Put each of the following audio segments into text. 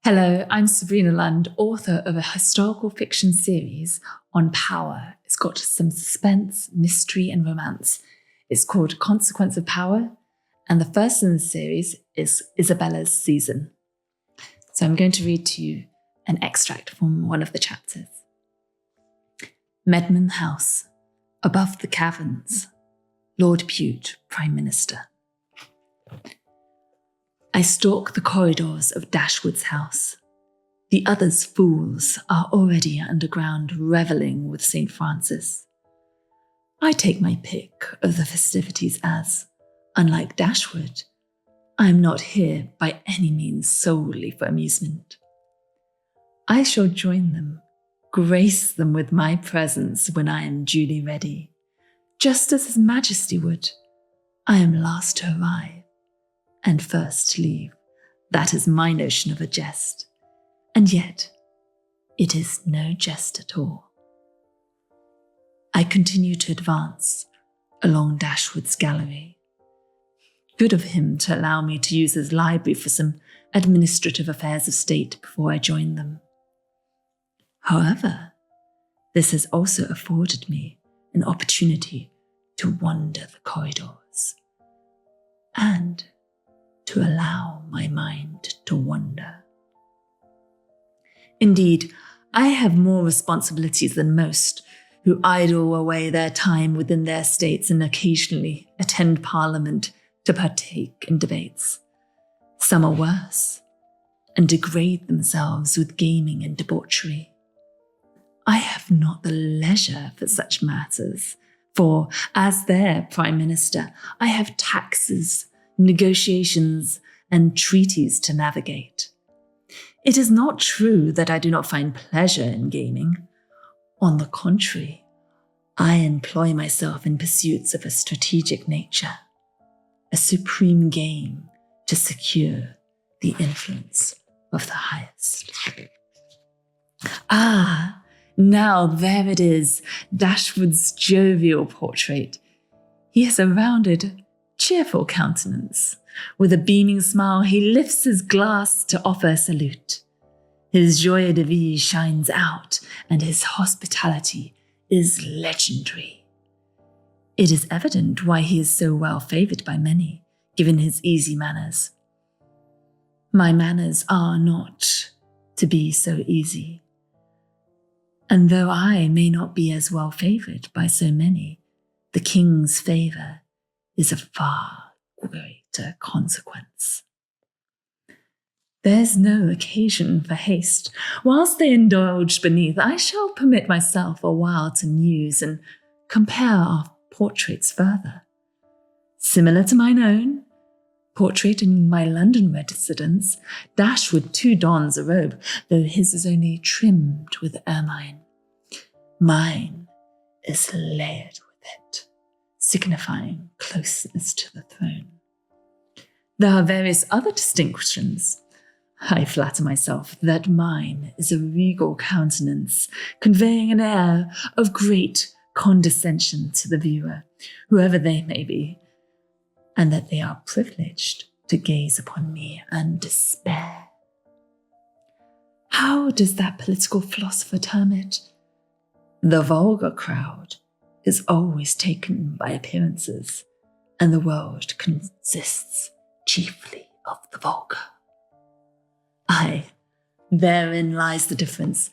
Hello, I'm Sabrina Lund, author of a historical fiction series on power. It's got some suspense, mystery, and romance. It's called Consequence of Power, and the first in the series is Isabella's Season. So I'm going to read to you an extract from one of the chapters. Medman House, above the caverns. Lord Bute, Prime Minister. I stalk the corridors of Dashwood's house. The others, fools, are already underground revelling with St. Francis. I take my pick of the festivities as, unlike Dashwood, I am not here by any means solely for amusement. I shall join them, grace them with my presence when I am duly ready. Just as His Majesty would, I am last to arrive and first to leave. That is my notion of a jest. And yet, it is no jest at all. I continue to advance along Dashwood's gallery. Good of him to allow me to use his library for some administrative affairs of state before I join them. However, this has also afforded me an opportunity to wander the corridors and to allow my mind to wander. Indeed, I have more responsibilities than most who idle away their time within their states and occasionally attend Parliament to partake in debates. Some are worse and degrade themselves with gaming and debauchery. I have not the leisure for such matters, for as their Prime Minister, I have taxes, negotiations, and treaties to navigate. It is not true that I do not find pleasure in gaming. On the contrary, I employ myself in pursuits of a strategic nature, a supreme game to secure the influence of the highest. Ah, now there it is, Dashwood's jovial portrait. He has a rounded, cheerful countenance. With a beaming smile, he lifts his glass to offer a salute. His joie de vivre shines out, and his hospitality is legendary. It is evident why he is so well favoured by many, given his easy manners. My manners are not to be so easy. And though I may not be as well favoured by so many, the king's favour is a far greater consequence. There's no occasion for haste. Whilst they indulge beneath, I shall permit myself a while to muse and compare our portraits further. Similar to mine own portrait in my London residence, Dashwood too dons a robe, though his is only trimmed with ermine. Mine is layered with it, signifying closeness to the throne. There are various other distinctions. I flatter myself that mine is a regal countenance, conveying an air of great condescension to the viewer, whoever they may be, and that they are privileged to gaze upon me and despair. How does that political philosopher term it? The vulgar crowd is always taken by appearances, and the world consists chiefly of the vulgar. Aye, therein lies the difference.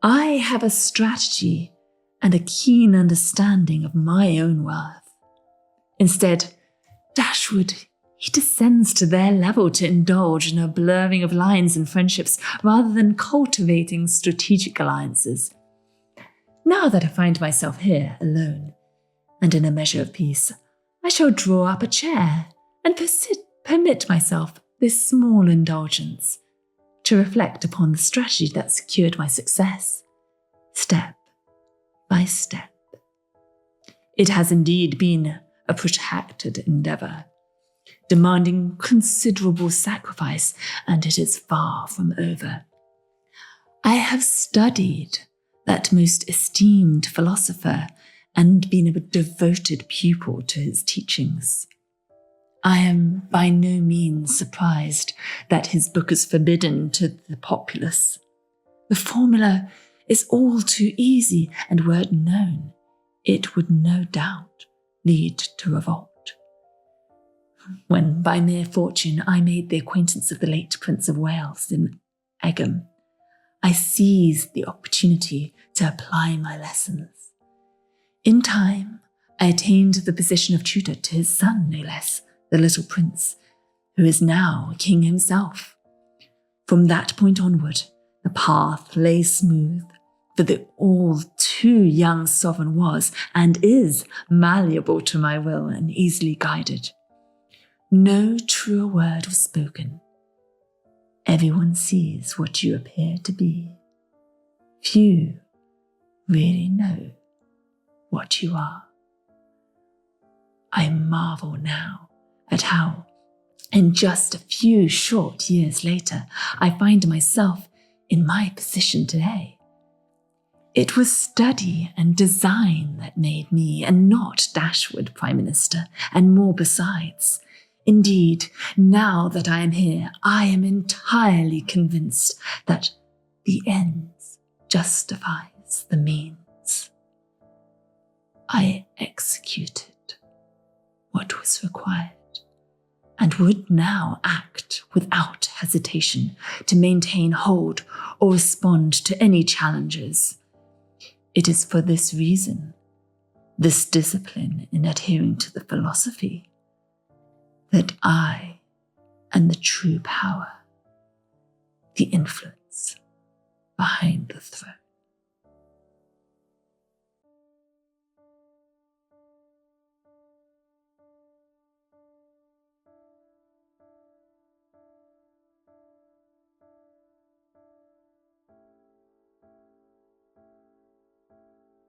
I have a strategy and a keen understanding of my own worth. Instead, Dashwood, he descends to their level to indulge in a blurring of lines and friendships rather than cultivating strategic alliances. Now that I find myself here alone and in a measure of peace, I shall draw up a chair and permit myself this small indulgence to reflect upon the strategy that secured my success, step by step. It has indeed been a protracted endeavour, demanding considerable sacrifice, and it is far from over. I have studied that most esteemed philosopher and been a devoted pupil to his teachings. I am by no means surprised that his book is forbidden to the populace. The formula is all too easy, and were it known, it would no doubt lead to revolt. When by mere fortune I made the acquaintance of the late Prince of Wales in Egham, I seized the opportunity to apply my lessons. In time, I attained the position of tutor to his son, no less, the little prince, who is now king himself. From that point onward, the path lay smooth, for the all too young sovereign was, and is, malleable to my will and easily guided. No truer word was spoken. Everyone sees what you appear to be. Few really know what you are. I marvel now at how, in just a few short years later, I find myself in my position today. It was study and design that made me, and not Dashwood Prime Minister, and more besides. Indeed, now that I am here, I am entirely convinced that the ends justifies the means. I executed what was required, and would now act without hesitation to maintain hold or respond to any challenges. It is for this reason, this discipline in adhering to the philosophy, that I am the true power, the influence behind the throne.